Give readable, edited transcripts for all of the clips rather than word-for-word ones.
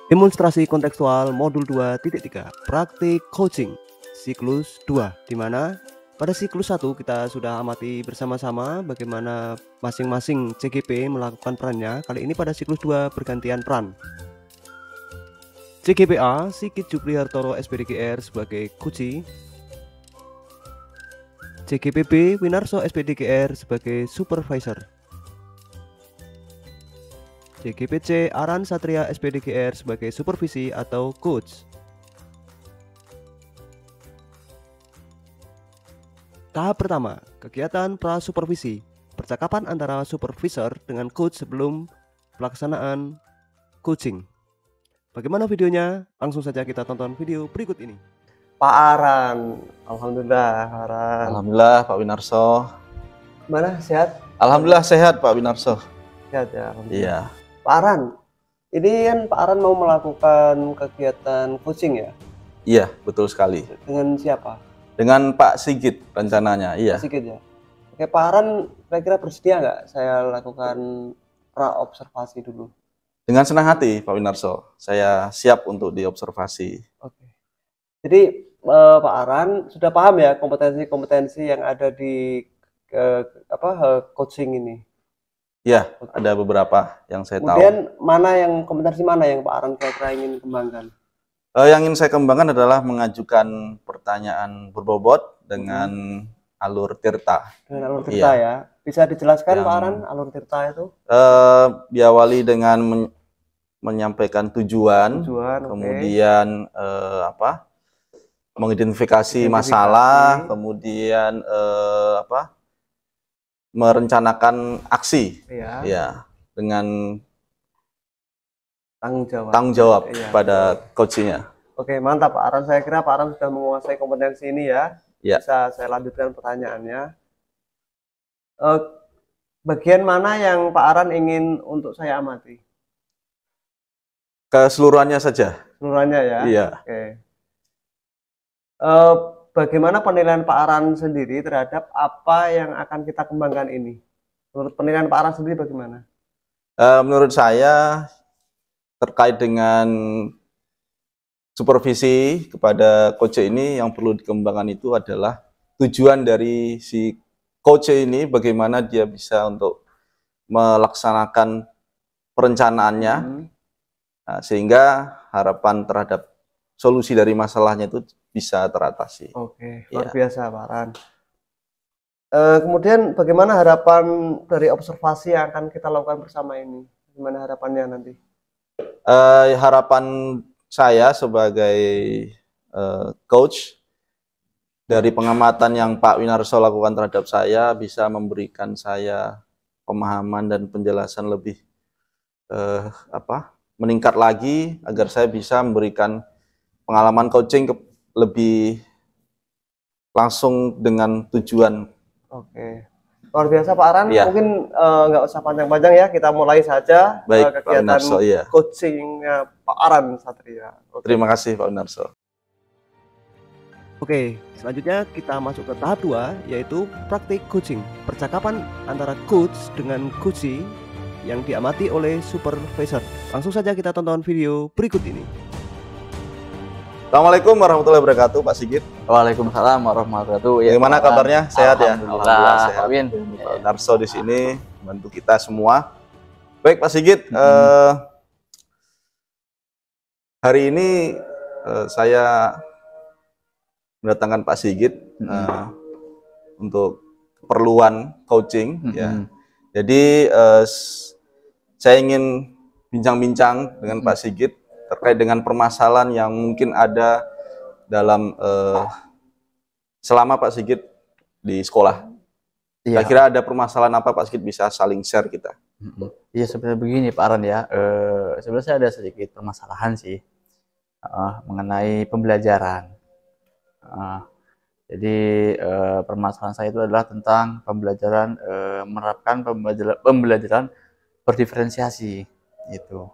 Demonstrasi kontekstual modul 2.3 praktik coaching siklus 2, di mana pada siklus 1 kita sudah amati bersama-sama bagaimana masing-masing CGP melakukan perannya. Kali ini pada siklus 2 bergantian peran. CGPA Sigit Juprihartoro SPDGR sebagai coach, CGPB Winarso SPDGR sebagai supervisor, CGPC Aran Satria SPDGR sebagai supervisi atau coach. Tahap pertama, kegiatan pra-supervisi, percakapan antara supervisor dengan coach sebelum pelaksanaan coaching. Bagaimana videonya? Langsung saja kita tonton video berikut ini. Pak Aran, alhamdulillah Pak Aran. Alhamdulillah Pak Winarso. Gimana, sehat? Alhamdulillah sehat Pak Winarso. Sehat ya, alhamdulillah. Iya. Pak Aran, ini kan Pak Aran mau melakukan kegiatan coaching ya? Iya, betul sekali. Dengan siapa? Dengan Pak Sigit rencananya, iya. Pak Sigit ya? Oke, Pak Aran kira-kira bersedia nggak saya lakukan pra-observasi dulu? Dengan senang hati Pak Winarso, saya siap untuk diobservasi. Oke. Jadi Pak Aran sudah paham ya kompetensi-kompetensi yang ada di coaching ini? Iya, ada beberapa yang saya tahu. Kemudian kompetensi mana yang Pak Aran kira-kira ingin kembangkan? Yang ingin saya kembangkan adalah mengajukan pertanyaan berbobot dengan alur tirta. Dengan alur tirta ya. Bisa dijelaskan Pak Aran alur tirta itu? Diawali dengan menyampaikan tujuan kemudian mengidentifikasi masalah, kemudian merencanakan aksi, ya, dengan tanggung jawab pada coachnya. Oke, mantap Pak Aran. Saya kira Pak Aran sudah menguasai kompetensi ini ya. Bisa saya lanjutkan pertanyaannya. Bagian mana yang Pak Aran ingin untuk saya amati? Keseluruhannya saja. Keseluruhannya ya. Iya. Oke. Bagaimana penilaian Pak Aran sendiri terhadap apa yang akan kita kembangkan ini? Menurut penilaian Pak Aran sendiri bagaimana? Menurut saya terkait dengan supervisi kepada coach ini yang perlu dikembangkan itu adalah tujuan dari si coach ini, bagaimana dia bisa untuk melaksanakan perencanaannya, sehingga harapan terhadap solusi dari masalahnya itu bisa teratasi. Oke, luar biasa Pak Aran. Kemudian bagaimana harapan dari observasi yang akan kita lakukan bersama ini? Gimana harapannya nanti? Harapan saya sebagai coach, dari pengamatan yang Pak Winarso lakukan terhadap saya, bisa memberikan saya pemahaman dan penjelasan lebih meningkat lagi, agar saya bisa memberikan pengalaman coaching lebih langsung dengan tujuan. Oke, luar biasa Pak Aran. Mungkin nggak usah panjang-panjang ya, kita mulai saja. Baik, kegiatan Pak Winarso, coachingnya Pak Aran Satria. Terima kasih Pak Winarso. Oke, selanjutnya kita masuk ke tahap 2, yaitu praktik coaching, percakapan antara coach dengan coachee yang diamati oleh supervisor. Langsung saja kita tonton video berikut ini. Assalamualaikum warahmatullahi wabarakatuh, Pak Sigit. Waalaikumsalam warahmatullahi wabarakatuh. Bagaimana kabarnya? Sehat ya? Alhamdulillah sehat. Pak Win, Pak Winarso di sini membantu kita semua. Baik Pak Sigit, hari ini saya mendatangkan Pak Sigit untuk keperluan coaching. Ya. Jadi saya ingin bincang-bincang dengan Pak Sigit terkait dengan permasalahan yang mungkin ada dalam selama Pak Sigit di sekolah. Kira-kira ada permasalahan apa Pak Sigit bisa saling share kita? Iya, sebenarnya begini Pak Aran ya. Sebenarnya saya ada sedikit permasalahan sih mengenai pembelajaran. Jadi permasalahan saya itu adalah tentang pembelajaran, menerapkan pembelajaran berdiferensiasi gitu.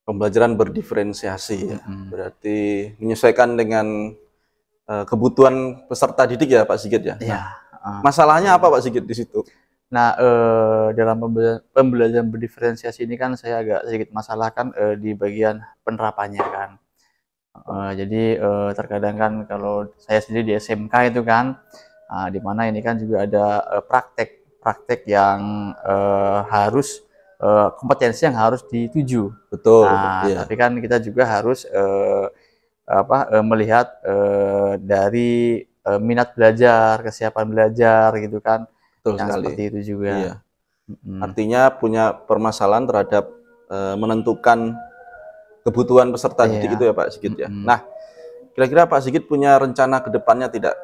Pembelajaran berdiferensiasi, berarti menyesuaikan dengan kebutuhan peserta didik ya Pak Sigit ya. Iya. Masalahnya apa Pak Sigit di situ? Nah, dalam pembelajaran berdiferensiasi ini kan saya agak sedikit masalah kan di bagian penerapannya kan. Jadi terkadang kan kalau saya sendiri di SMK itu kan, di mana ini kan juga ada praktek yang harus kompetensi yang harus dituju. Betul. Nah, Iya. tapi kan kita juga harus melihat dari minat belajar, kesiapan belajar gitu kan, Betul yang sekali. seperti itu juga. Iya. Artinya punya permasalahan terhadap menentukan kebutuhan peserta didik Iya. itu ya Pak Sigit ya. Nah, kira-kira Pak Sigit punya rencana ke depannya tidak,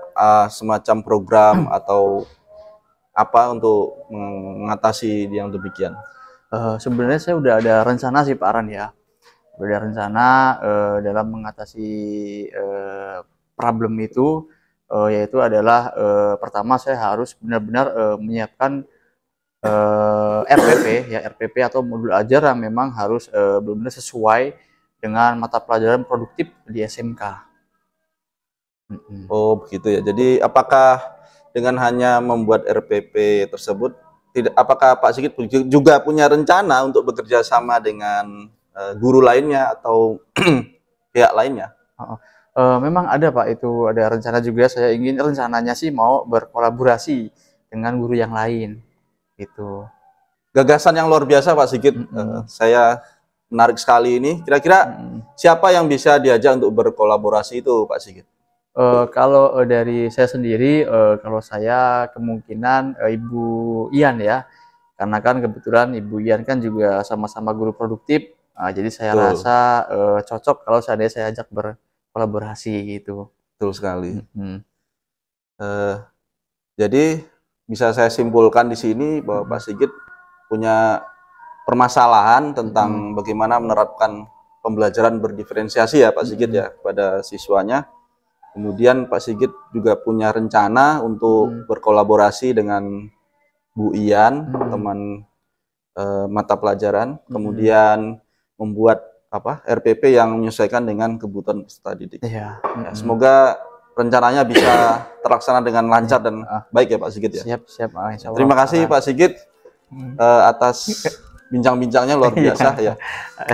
semacam program atau apa untuk mengatasi yang demikian? Sebenarnya saya udah ada rencana sih Pak Aran ya. Udah ada rencana dalam mengatasi problem itu, yaitu adalah pertama saya harus benar-benar menyiapkan RPP ya, RPP atau modul ajar yang memang harus benar-benar sesuai dengan mata pelajaran produktif di SMK. Oh begitu ya. Jadi apakah dengan hanya membuat RPP tersebut, apakah Pak Sigit juga punya rencana untuk bekerja sama dengan guru lainnya atau pihak lainnya? Memang ada Pak, itu ada rencana juga. Saya ingin rencananya sih mau berkolaborasi dengan guru yang lain gitu. Gagasan yang luar biasa Pak Sigit. Saya menarik sekali ini. Kira-kira siapa yang bisa diajak untuk berkolaborasi itu Pak Sigit? Kalau dari saya sendiri, kalau saya kemungkinan Ibu Ian ya, karena kan kebetulan Ibu Ian kan juga sama-sama guru produktif, jadi saya rasa cocok kalau seandainya saya ajak berkolaborasi gitu. Betul sekali. Jadi bisa saya simpulkan di sini bahwa Pak Sigit punya permasalahan tentang bagaimana menerapkan pembelajaran berdiferensiasi ya Pak Sigit ya pada siswanya. Kemudian Pak Sigit juga punya rencana untuk berkolaborasi dengan Bu Ian, teman mata pelajaran, kemudian membuat RPP yang menyesuaikan dengan kebutuhan peserta didik. Iya. Ya, semoga rencananya bisa terlaksana dengan lancar dan baik ya Pak Sigit ya. Siap. Terima kasih Pak Sigit atas bincang-bincangnya luar biasa ya.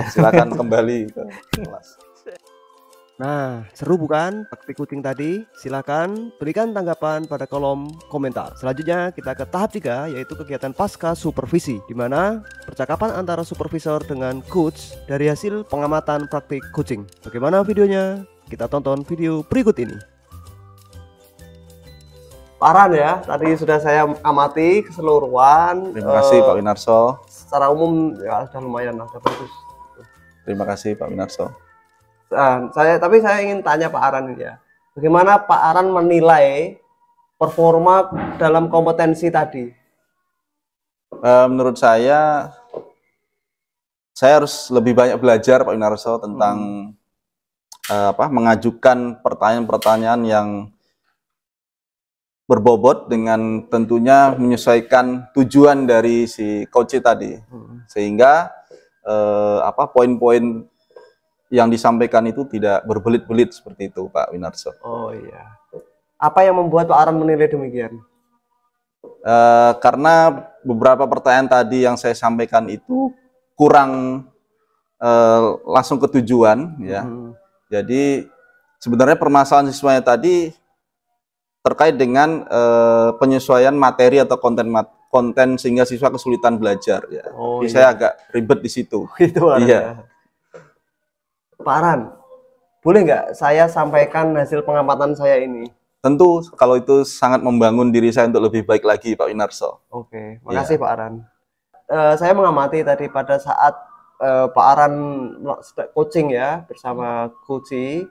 Silakan kembali ke kelas. Nah, seru bukan praktik coaching tadi? Silakan berikan tanggapan pada kolom komentar. Selanjutnya kita ke tahap 3, yaitu kegiatan pasca supervisi, di mana percakapan antara supervisor dengan coach dari hasil pengamatan praktik coaching. Bagaimana videonya? Kita tonton video berikut ini. Parah ya, tadi sudah saya amati keseluruhan. Terima kasih Pak Winarso. Secara umum ya sudah lumayan lah, sudah bagus. Terima kasih Pak Winarso. Tapi saya ingin tanya Pak Aran ya, bagaimana Pak Aran menilai performa dalam kompetensi tadi? Menurut saya harus lebih banyak belajar Pak Winarso tentang mengajukan pertanyaan-pertanyaan yang berbobot dengan tentunya menyesuaikan tujuan dari si coach tadi, sehingga poin-poin yang disampaikan itu tidak berbelit-belit seperti itu Pak Winarso. Oh iya. Apa yang membuat Pak Aran menilai demikian? Karena beberapa pertanyaan tadi yang saya sampaikan itu kurang langsung ke tujuan ya. Jadi sebenarnya permasalahan siswanya tadi terkait dengan penyesuaian materi atau konten sehingga siswa kesulitan belajar ya. Jadi saya agak ribet di situ. Itu iya. Pak Aran, boleh nggak saya sampaikan hasil pengamatan saya ini? Tentu, kalau itu sangat membangun diri saya untuk lebih baik lagi Pak Winarso. Oke, makasih Pak Aran. Saya mengamati tadi pada saat Pak Aran coaching ya bersama Coach,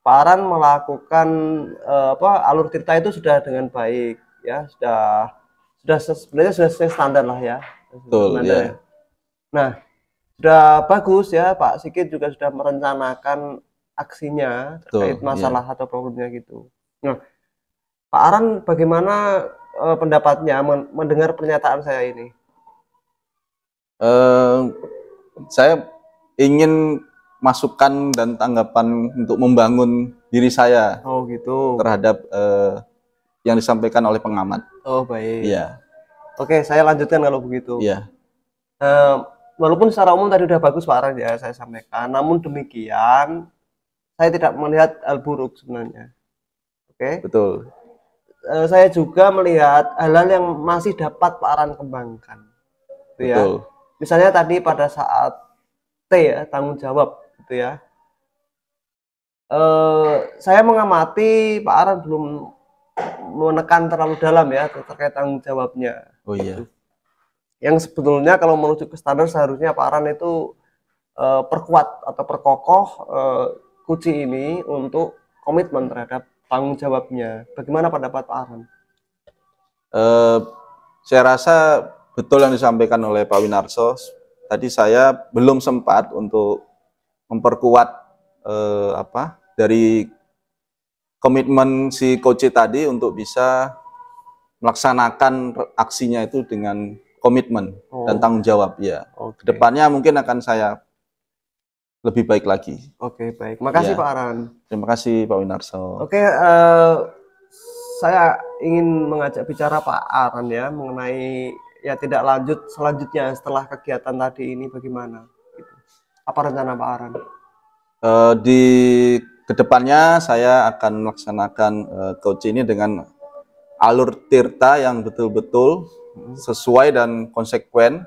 Pak Aran melakukan alur cerita itu sudah dengan baik ya, sebenarnya sudah standar lah ya. Betul ya. Nah, sudah bagus ya, Pak Sigit juga sudah merencanakan aksinya terkait masalah atau problemnya gitu. Nah, Pak Aran bagaimana pendapatnya mendengar pernyataan saya ini? Saya ingin masukan dan tanggapan untuk membangun diri saya. Oh gitu. Terhadap yang disampaikan oleh pengamat. Oh baik. Iya. Oke, saya lanjutkan kalau begitu. Iya. Walaupun secara umum tadi udah bagus Pak Aran ya saya sampaikan, namun demikian saya tidak melihat hal buruk sebenarnya. Oke. Betul. Saya juga melihat hal-hal yang masih dapat Pak Aran kembangkan. Gitu ya. Betul. Misalnya tadi pada saat T ya, tanggung jawab gitu ya. Saya mengamati Pak Aran belum menekan terlalu dalam ya terkait tanggung jawabnya. Oh iya. Yang sebetulnya kalau menuju ke standar seharusnya Pak Aran itu perkuat atau perkokoh Kuci ini untuk komitmen terhadap tanggung jawabnya. Bagaimana pendapat Pak Aran? Saya rasa betul yang disampaikan oleh Pak Winarso. Tadi saya belum sempat untuk memperkuat dari komitmen si coach tadi untuk bisa melaksanakan aksinya itu dengan komitmen dan tanggung jawab ya. Kedepannya mungkin akan saya lebih baik lagi. Oke, baik. Makasih Ya. Pak Aran. Terima kasih Pak Winarso. Oke, saya ingin mengajak bicara Pak Aran ya mengenai ya tidak lanjut selanjutnya setelah kegiatan tadi ini bagaimana? Gitu. Apa rencana Pak Aran? Di kedepannya saya akan melaksanakan coach ini dengan alur tirta yang betul-betul sesuai dan konsekuen,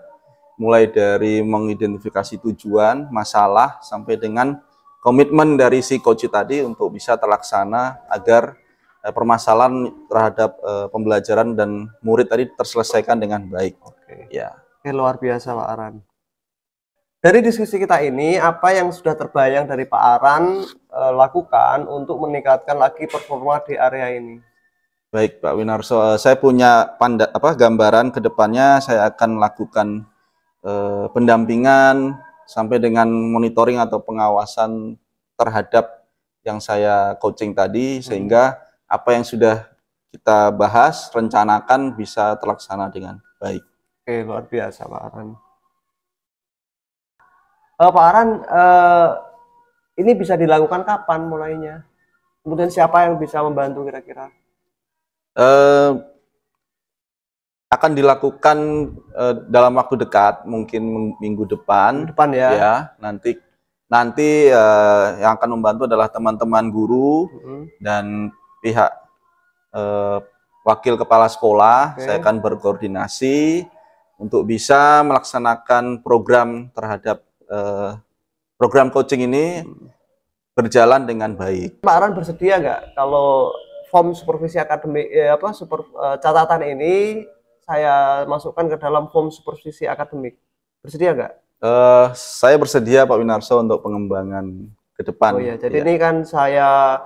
mulai dari mengidentifikasi tujuan, masalah, sampai dengan komitmen dari si coach tadi untuk bisa terlaksana agar permasalahan terhadap pembelajaran dan murid tadi terselesaikan dengan baik. Oke. Ya. Oke, luar biasa Pak Aran. Dari diskusi kita ini, apa yang sudah terbayang dari Pak Aran lakukan untuk meningkatkan lagi performa di area ini? Baik Pak Winarso, saya punya gambaran ke depannya saya akan lakukan pendampingan sampai dengan monitoring atau pengawasan terhadap yang saya coaching tadi, sehingga apa yang sudah kita bahas, rencanakan bisa terlaksana dengan baik. Oke, luar biasa Pak Aran. Pak Aran, ini bisa dilakukan kapan mulainya? Kemudian siapa yang bisa membantu kira-kira? Akan dilakukan dalam waktu dekat, mungkin minggu depan. Depan ya. Ya, nanti yang akan membantu adalah teman-teman guru dan pihak wakil kepala sekolah. Saya akan berkoordinasi untuk bisa melaksanakan program terhadap program coaching ini berjalan dengan baik. Pak Aran bersedia nggak kalau form supervisi akademik catatan ini saya masukkan ke dalam form supervisi akademik? Bersedia nggak? Saya bersedia Pak Winarso untuk pengembangan ke depan. Oh iya, jadi ini kan saya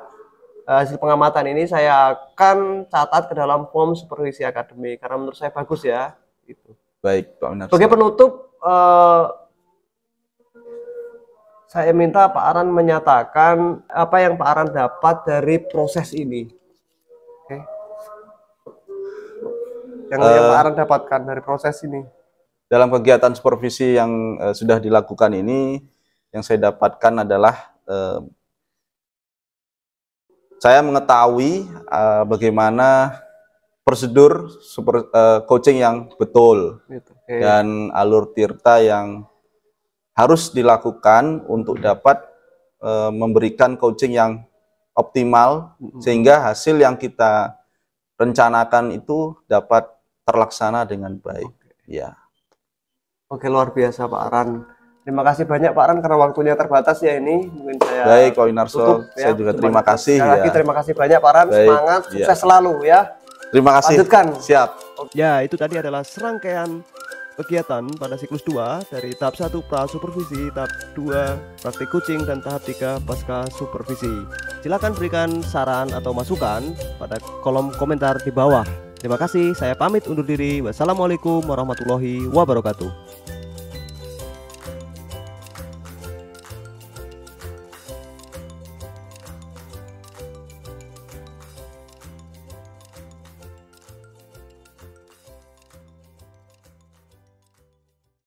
hasil pengamatan ini saya akan catat ke dalam form supervisi akademik karena menurut saya bagus ya. Gitu. Baik Pak Winarso. Sebagai penutup, saya minta Pak Aran menyatakan apa yang Pak Aran dapat dari proses ini. Oke. Yang Pak Aran dapatkan dari proses ini. Dalam kegiatan supervisi yang sudah dilakukan ini, yang saya dapatkan adalah saya mengetahui bagaimana prosedur coaching yang betul dan alur tirta yang harus dilakukan untuk dapat memberikan coaching yang optimal sehingga hasil yang kita rencanakan itu dapat terlaksana dengan baik. Ya. Oke, luar biasa Pak Aran. Terima kasih banyak Pak Aran karena waktunya terbatas ya ini. Mungkin saya baik Pak Winarso, saya juga terima kasih. Lagi terima kasih banyak Pak Aran. Baik, semangat, sukses selalu ya. Terima kasih. Lanjutkan. Siap. Ya, itu tadi adalah serangkaian kegiatan pada siklus 2 dari tahap 1 pra supervisi, tahap 2 praktik coaching, dan tahap 3 pasca supervisi. Silakan berikan saran atau masukan pada kolom komentar di bawah. Terima kasih, saya pamit undur diri. Wassalamualaikum warahmatullahi wabarakatuh.